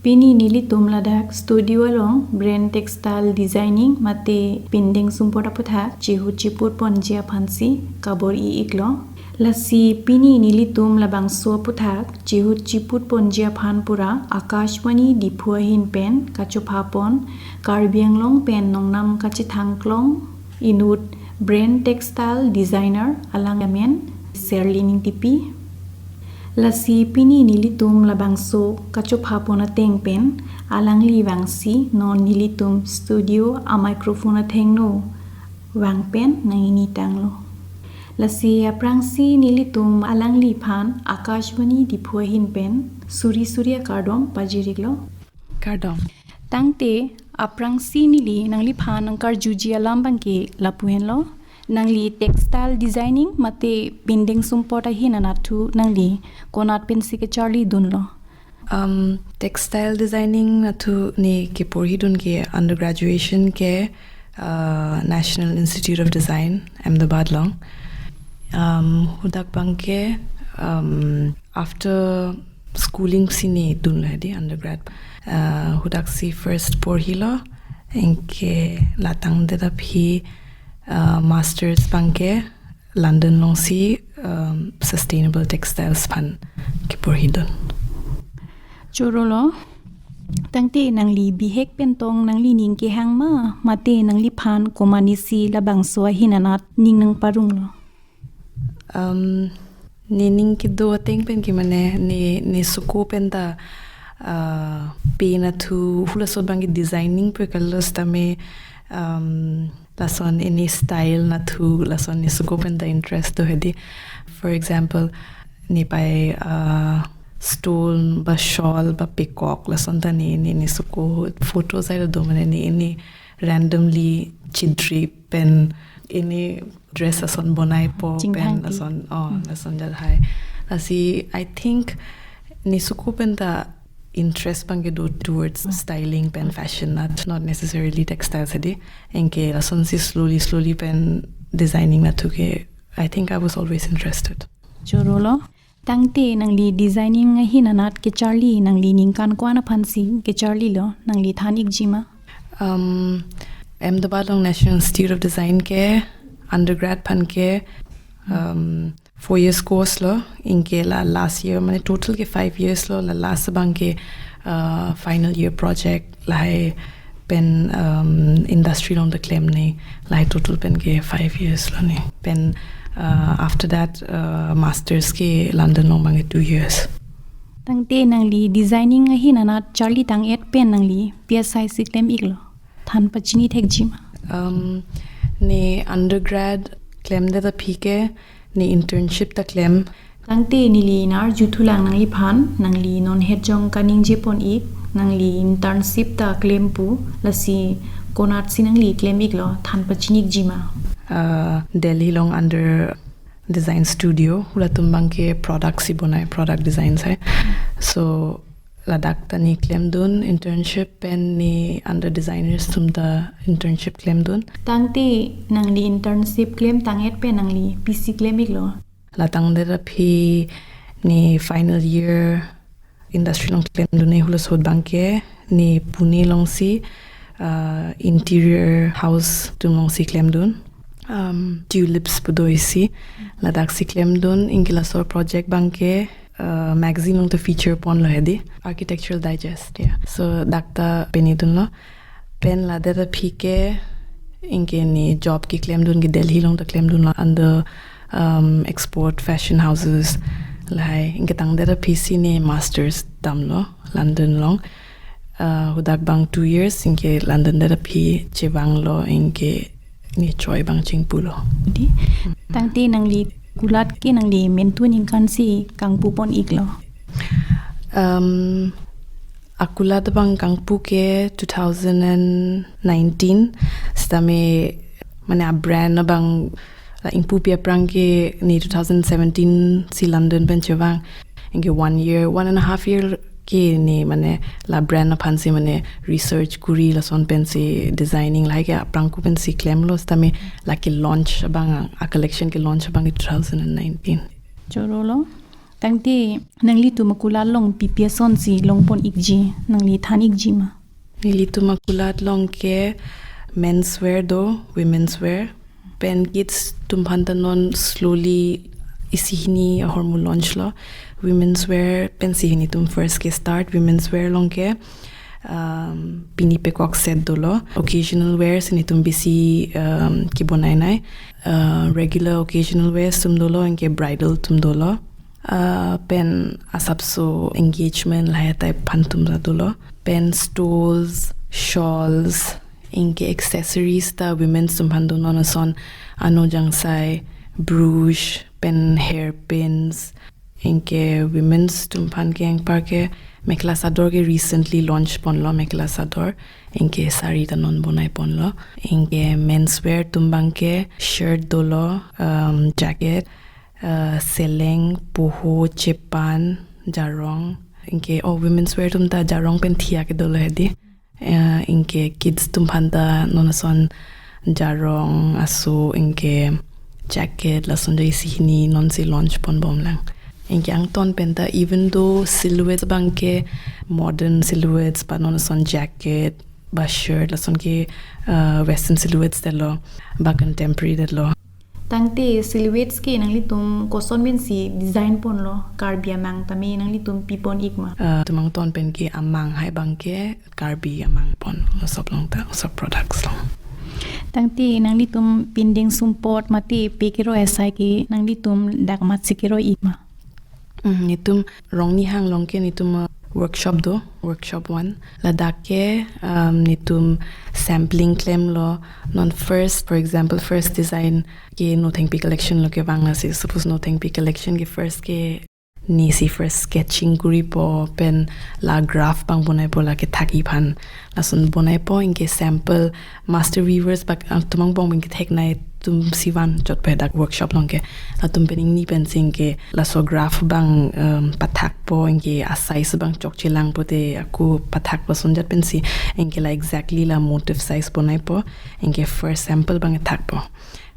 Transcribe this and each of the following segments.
Pini nilitum ladak studio along brand Textile Designing mate pinding sumpora putha chihu chipur ponjia phansi kabor I iklo lasi pini nilitum labang so putha chihu chipur ponjia phanpura akashwani dipuahin pen kachopapon karbi long pen nongnam kachithangklong inut brand Textile Designer alangamen Serleen Ingtipi lasi pini nilitum labangso kachopapona tengpen alangli wangsi non nilitum studio a microphone thengno wangpen nangini tanglo lasi aprangsi nilitum alangli phan akashwani dipuahin pen suri surya kardom pajiriglo kardom tangte aprangsi nili nangli phan angkar juji alambangke lapuhenlo nangli textile designing mate binding sumpota hinanatu nangli konat pensi ke charlie dunlo textile designing natu ni ke porhidun ke undergraduation ke National Institute of Design Ahmedabad long hudak bangke after schooling sini dunlo di undergrad hudak si first porhilo enke latang de phi masters bangke London long si sustainable textiles pan kipurhidon chorolo tangte nangli bihek pentong nangli ningke hangma mate nangli phan komanisi labang so hinanat ningnang parunglo ning ki do teng pen ki mane ni suko penta pena tu hula so bangi designing per colors tame lason any style na tu lason ni suko penta interest to hedi for example ni pai stole ba shawl ba peacock lason ta ni suko photos ai do mane ni randomly chidri pen ini dress lason bonai po pen lason lason jal hai asi I think ni suko penta interest bange do towards styling pen fashion not necessarily textiles hedi enke lason si slowly pen designing na tuke I think I was always interested chorolo tangte nangli designing hinanat ke charlie nangli ningkan kwana phansi ke charlie lo nangli thanik jima Ahmedabad long National Institute of Design ke undergrad pan ke 4 years course lo inke la last year mane total ke 5 years lo la last bang ke final year project lai pen industry long the claim ne lai total pen ke 5 years lo ne pen after that masters ke London long bang 2 years tangte nangli designing hinanat charlie tang et pen nangli PSI si claim iglo than pachini thek jima ne undergrad claim de the pike ni internship ta claim tangte nili nar juthulang nangli phan nangli non hejong kaning jepon ik nangli internship ta claim pu lasi konat sinangli claim iglo than pachinik jima Delhi long under design studio hula tumbang ke product si bonai product designs hai so ladak ta ni claim dun internship pen ni under designers tumda internship claim dun tangte nangli internship claim tanget pe nangli PC claim iglo latang de phi ni final year industry long claim dun ne hula sod bangke ni Pune long si interior house tum long si claim dun tulips budoi si ladak si claim dun ingila sor project bangke magazine on the feature pon lo hedi architectural digest yeah so dakta penidun lo pen la da pike inke ni job ki claim dun ki Delhi long the claim dun under export fashion houses lai inke tang da PC ni masters dam lo London long hudak bang 2 years inke London da p chewang lo inke ni choi bang chingpu lo di tangte nangli kulat ke nangli mentun ingkan si kangpu pon iglo akulat bang kangpu ke 2019 stame mane a brand na bang Ingtipi prang ke ni 2017 si London ben chewang inge 1.5 year ke ni mane la brand na phansi mane research kuri la son pensi designing like prang ku pensi claim los tame la ke launch bang a collection ke launch bang 2019 chorolo tangte nangli tu makula long pipia son si long pon ikji nangli than ikji ma nili tu makulat long ke menswear do women's wear pen kids tumphanta non slowly isihini hormone launch lo women's wear pen sihini tum first ke start women's wear long ke pini peacock set dolo occasional wears ni tum bisi ki bonai nai regular occasional wears tum dolo enke bridal tum dolo pen asapso engagement la type pantum la dolo pen stoles shawls inke accessories ta women's tumphando non son ano jangsai brooch pen hairpins inke women's tumphan ke ang parke mekla sador ke recently launch ponlo mekla sador inke sari ta non bonai ponlo inke menswear tumbang ke shirt dolo jacket seleng poho chepan jarong inke women's wear tumta jarong pen thia ke dolo hedi inke kids tumphanda nonason jarong aso inke jacket la sonjai sihini non si launch pon bom lang inke ang ton penta even though silhouettes bangke modern silhouettes pa nonason jacket ba shirt la son ke western silhouettes delo ba contemporary delo tangte silhouettes ke nangli tum koson ben si design pon lo karbi amang tami nangli tum pipon ikma tumang ton pen ke amang hai bangke karbi amang pon sob long ta sob products long tangte nangli tum pinding support mate pekero esai ke nangli tum dakmat sikero ikma nitum rongni hang long ke nitum workshop 1 ladak ke nitum sampling claim lo non first for example first design ke no thing pi collection lo ke wangla si suppose no thing pi collection ke first ke ni si first sketching kuri po pen la graph bang bonai po la ke thaki phan la sun bonai po inke sample master weavers bak tumang bong bing ke thek nai tum siwan jot pe dak workshop long ke la tum pen ni pen sing ke la so graph bang pathak po inke size bang chok chilang po te aku pathak po sun jat pen si inke la exactly la motif size bonai po inke first sample bang thak po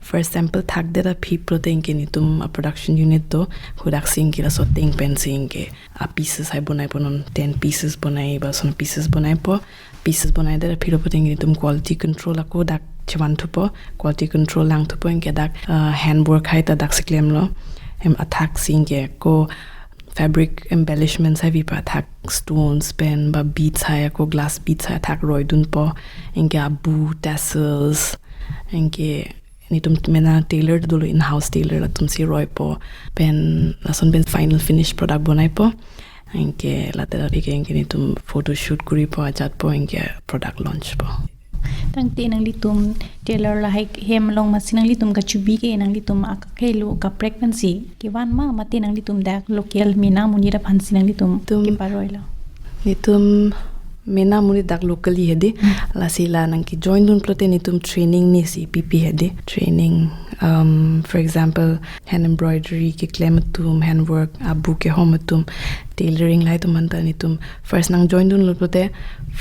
first sample thak de da people think ni tum a production unit do hudak sing ki la so ting pen sing ke a pieces hai bonai ponon 10 pieces bonai ba son pieces bonai po pieces bonai de people putting ni tum quality control ako dak chawan thu po quality control lang thu po inke dak handwork hai ta dak siklem lo em attack sing ke ko fabric embellishments heavy pa attack stones pen ba beads hai ko glass beads hai attack roy dun po inke abu tassels inke ni tum mena tailored dolo in house tailor la tum si roy po pen la son ben final finished product bonai po inke la tera ke inke ni tum photo shoot kuri po ajat po inke product launch po tangte nangli tum tailor la hai hem long masin nangli tum ka chubi ke nangli tum akakhelo ka pregnancy ke wan ma mate nangli tum dak local mina munira phansi nangli tum ke paroila ni tum mena muni dak locally hedi la sila nang ki join dun plote ni tum training ni si pp hedi training for example hand embroidery ki claim tum handwork abu ke home tum tailoring lai tum anta ni tum first nang join dun plote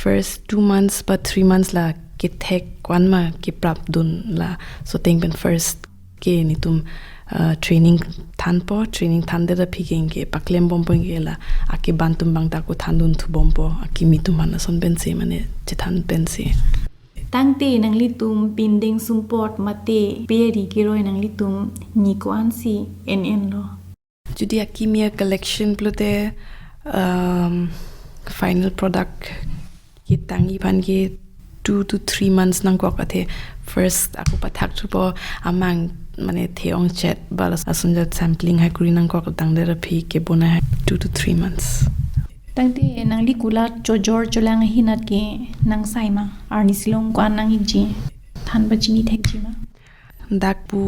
first 2 months but 3 months la ki thek kwan ma ki prap dun la so think ben first ke ni tum training training than de picking ke paklem bompong ke la aki bantum bang ta ko thandun thu bompo aki mitum mana son bense mane chithan bense tangte nangli tum pinding support mate Peh-ri kiroi nangli tum ni ko ansi en lo judi aki mia collection plote final product ki tangi pan ke 2 to 3 months nang ko kathe first aku pathak thu po amang mane theong chat bala asunjat sampling hai kuri nang ko tang de phi ke bona 2 to 3 months tangte nangli kula chojor cholang hinat ke nang saima arni silong kwa nang hiji than bachini thekji ma dakpu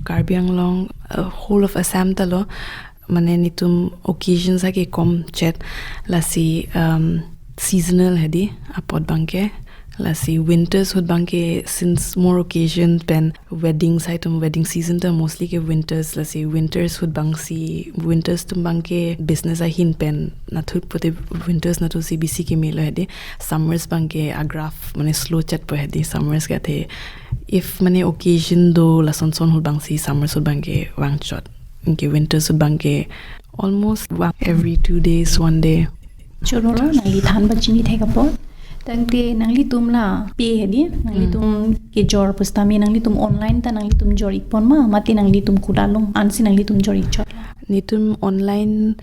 karbiang long whole of Assam talo mane nitum occasions ake kom chat lasi seasonal hedi apod bangke Let's see, winters hud bang ke since more occasion pen weddings item wedding season ta mostly ke winters. Let's see, winters hud bang si winters tum bang ke business a hin pen na thud pote winters na to CBC ke mila hedi summers bang ke agraph mane slow chat po hedi summers ka the if mane occasion do la son hud bang si summers hud bang ke wang shot ke winters hud bang ke almost every 2 days 1 day. Choro la nang li than ba chini theka po tangte nang li tum la pe hedi nang li tum ke jor pustami nang li tum online ta nang li tum jor ikpon ma mati nang li tum kudalong ansi nang li tum jor ikchot nitum online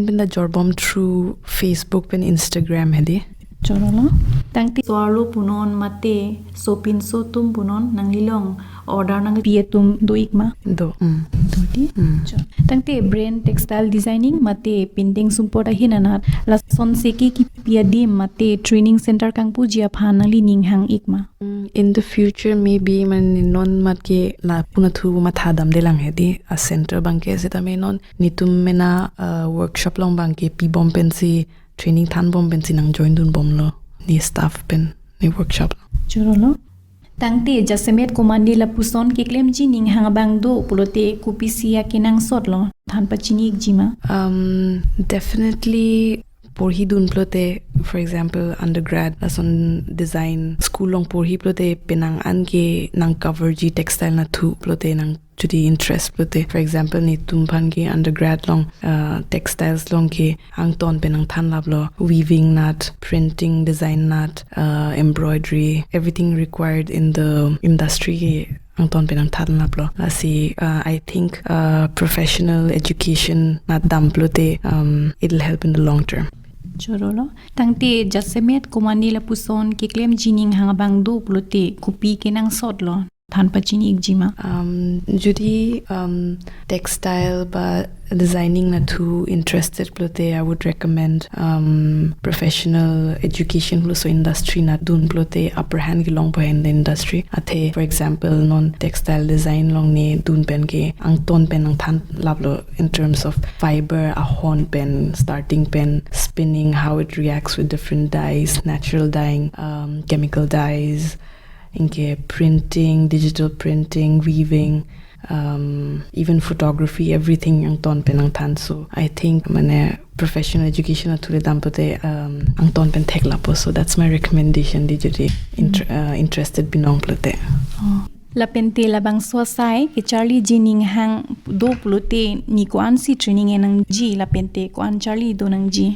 pen da jorbom through Facebook pen Instagram hedi choro la tangte swalo punon mate sopin so tum punon nang li long order nang pie tum do ikma do di tangte brand textile designing mate painting sumpora hinanat la son seki ki pia dim mate training center kang pujia phanali ning hang ikma in the future maybe man non mat ke la punathu matha dam de lang hedi a center bangke se tame non nitum mena workshop long bangke pi bom pensi training than bom pensi nang join dun bom lo ni staff pen ni workshop choro lo tangte jasemet komandi la puson ke klem ji ning hang bang do pulote kupisia kinang sot lo than pachini jima definitely porhi dun plote for example undergrad lason design school long porhi plote penang an ke nang cover ji textile na thu plote nang judi interest plote for example ni tumpan ke undergrad long textiles long ke ang ton penang than lablo weaving nat printing design nat embroidery everything required in the industry ang ton penang than lablo lasi I think professional education nat damplote it'll help in the long term chorolo tangte jasemet komandi la puson ke klem jining hangabang do plote kupi kenang sotlo than pachini igjima judi textile ba designing na thu interested plote I would recommend professional education plus industry na dun plote upper hand ki long po in the industry athe for example non textile design long ne dun pen ke ang ton pen ang than lablo in terms of fiber a horn pen starting pen spinning how it reacts with different dyes natural dyeing chemical dyes inke printing digital printing weaving even photography everything ang ton pen ang than so I think mane professional education athule dampote ang ton pen thekla po so that's my recommendation digiti interested binong plote lapente labang swasai ke Charlie jining hang do plote ni kwan si training enang ji lapente kwan Charlie do nang ji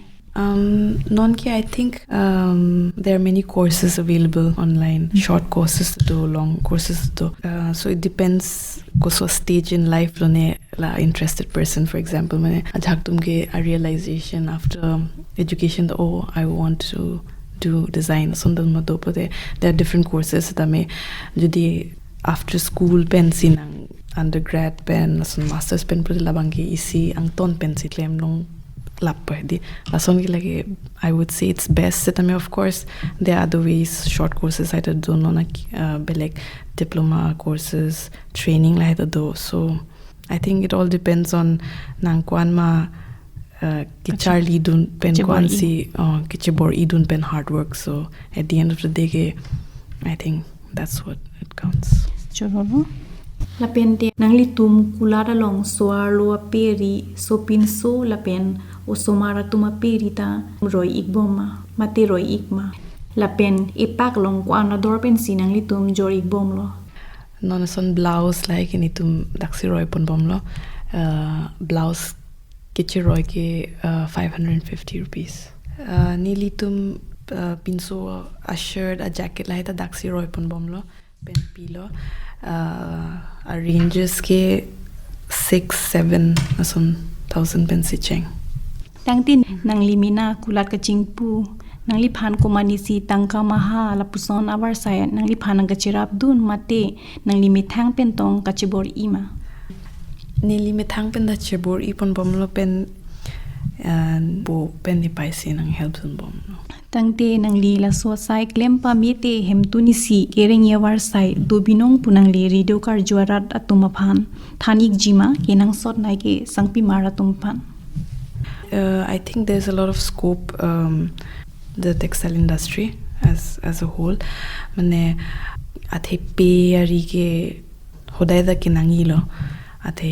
non ki I think there are many courses available online short courses to long courses to so it depends koso stage in life lone la interested person for example mane ajak tumke a realization after education oh I want to do design sondal modo pote there are different courses tame jodi after school pen sinang undergrad pen masters pen pote labangi isi ang ton pen si claim long lap di lason ki lagi I would say it's best set of course there are other ways short courses I don't know na beleg diploma courses training la do so I think it all depends on nang kwan ma ki Charlie dun pen kwan si ki chibor I dun pen hard work so at the end of the day I think that's what it counts choro lapente nangli tum kulara long soarlo Peh-ri sopin so lapen o somara tuma perita roi ikboma mate roi ikma lapen ipak long kwana dorpen sinangli tum jor ikbom lo non son blouse like ni tum daksi roi pon bom lo blouse kichi roi ke 550 rupees nili tum pinso a shirt a jacket la ta daksi roi pon bom lo pen pilo ranges ke 6-7 ason 1000 pen si cheng tangtin nang limina kulat ka chingpu nang li phan ko manisi tangka maha la puson abar sai nang li phan ang chirap dun mate nang li mithang pen tong ka chibor ima ni li mithang pen da chibor I pon bom lo pen bo pen ni paisi nang help sun bom lo tangte nang li la so sai klem pa mete hemtuni si kereng yawar sai do binong punang li radio kar jwarat atuma phan thanik jima kenang sot nai ke sangpi mara tum phan I think there's a lot of scope the textile industry as a whole mane athe Peh-ri ke hodai da kinangi lo athe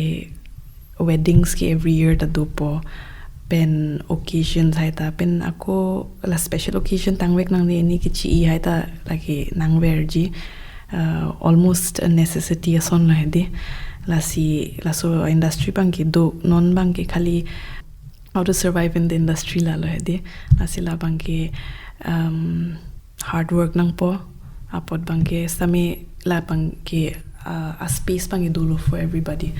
weddings ke every year ta dupo pen occasions hai ta pen ako la special occasion tangwek nang ni ki chi hai ta lagi nang verji almost a necessity ason la hedi la so industry bang ki do non bang ki khali how to survive in the industry la lo hedi la bang ki hard work nang po apot bang ki sami la bang ki a space bang ki do for everybody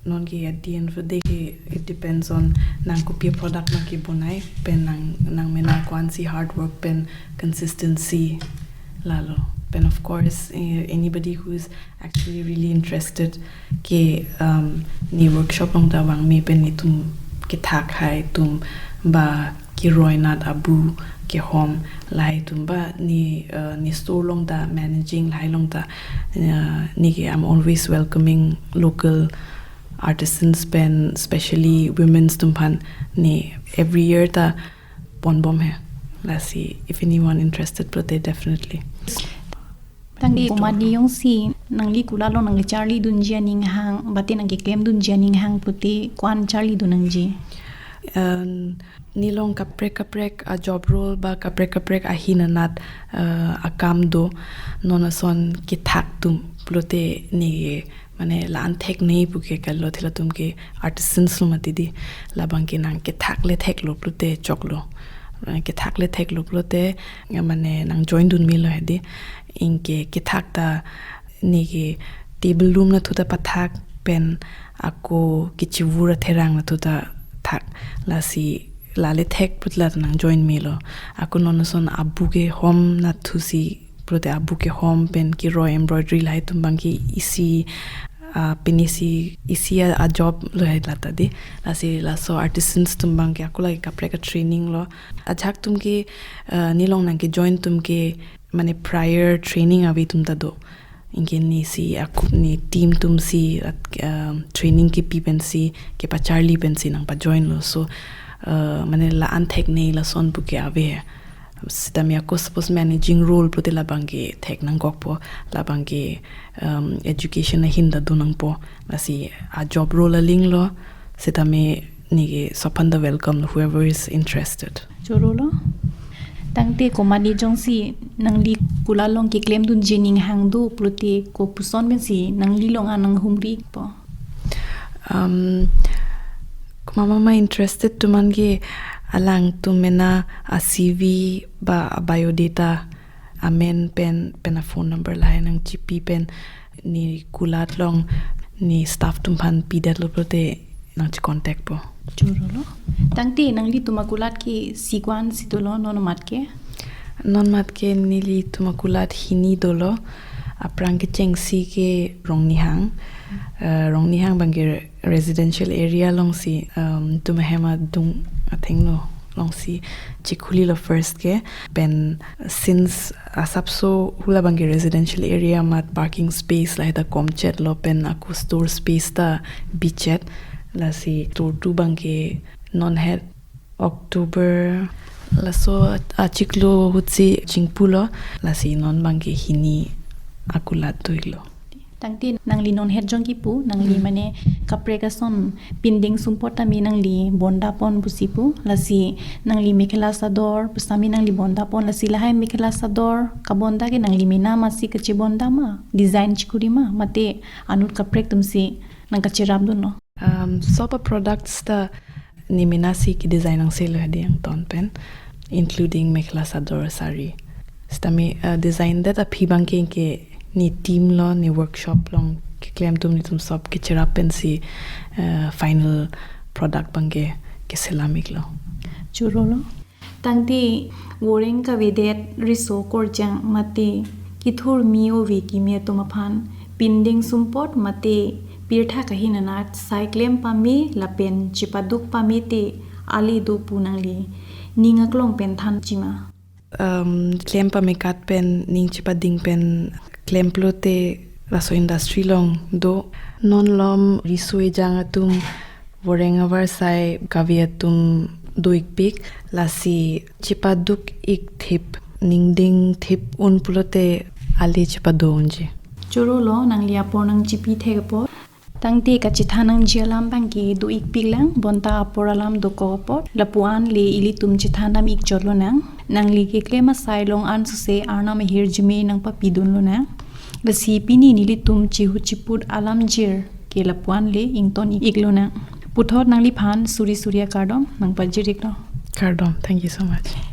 non ki at the end of the day it depends on nang ko pi product na ki bonai pen nang mena kwan si hard work pen consistency lalo pen of course anybody who is actually really interested ke ni workshop long da wang me pen ni tum ki thak hai tum ba ki roinat abu ke home lai tum ba ni store long da managing lai long da ni ke I'm always welcoming local artisans pen especially women's tumpan ni every year ta bonbom hai let's see if anyone interested but they definitely tangi kumadi yong si nangli kulalo nangli Charlie dunjia ning hang bate nangki claim dunjia ning hang puti kwan Charlie dunangji nilong kaprek a job role ba kaprek a hinanat a kam do nonason ki thak tum plote ni mane lan thek nei buke kallo thila tum ke artisans lo matidi labang ke nang ke thakle thek lo plote choklo ke thakle thek lo plote mane nang join dun mi lo hedi inke ke thakta ni ke table room na thuta pathak pen ako kichivura therang na thuta thak lasi lale thek putla nang join mi lo ako nonason abu ke home na thusi prote abu ke home pen ki ro embroidery lai tum bangi isi pinisi isi a job lo hai lata di lasi laso artisans tum bangi akula kapre ka training lo ajak tum ke nilong nang ke join tum ke mane prior training avi tum ta do inge ni si akup ni team tum si training ki pi pen si ke pa Charlie pen si nang pa join lo so mane la anthek nei la son bu ke ave sidami ako suppose managing role prote la bangi thek nang gokpo la bangi education na hinda dunang po lasi a job role a ling lo sidami ni sopanda welcome whoever is interested chorolo tangte komadi jongsi nangli kulalong ki claim dun jening hang do prote ko puson ben si nangli long anang humri po mama interested to mangi alang tu mena a CV ba a biodata amen pen a phone number la nang GP pen ni kulat long ni staff tumpan pidat lo prote nang chi contact po churolo tangte nangli tumakulat ki sigwan situlo non mat ke nili tumakulat hini dolo aprang ke chengsi ke rongnihang bangi residential area long si tumahema dung I think no long si chikhuli lo first ke pen since asapso hula bangi residential area mat parking space la da komchet lo pen aku store space ta bichet la si store tu bangi non head October la so achiklo hutsi chingpulo la si non bangi hini akulat tuilo tangti nangli non het jong ki pu nangli mane kapre ka son pinding sumpota mi nangli bonda pon busipu lasi nangli mekhela sador pusami nangli bonda pon lasi lahai mekhela sador ka bonda ke nangli mina masi ka chi bonda ma design chikuri ma mate anut kapre tumsi nang ka chirab dun no sopa products ta ni minasi ki design ang selo hadi ang ton pen including mekhela sador sari stami design that a phibang ke ni team lo ni workshop long ke claim tum ni tum sab ke chira pen si final product bange ke selamik lo churolo tangti woring ka vedet riso korjang mate kithur mio vi ki me to maphan pinding sumpot mate pirtha kahinanat cyclem pami lapen chipaduk pami te ali do punangli ningaklong pen than chima claim pami kat pen ning chipading pen claim plote raso industry long do non lom risui janga tum worenga varsai kavia tum duik pik lasi chipaduk ik thip ningding thip un pulote ali chipadonji choro lo nang lia por nang chipi thegapo tangte ka chitha nang jialam bangki du ik piklang bonta aporalam do kopot lapuan le ili tum chitha nam ik chotlo nang li ke klema sailong an se arnam hirjime nang pa pidun lo na lasi pini nili tum chihu chiput alam jir ke lapuan le ington iklo na puthot nang li phan suri surya kardom nang pa jiriklo kardom thank you so much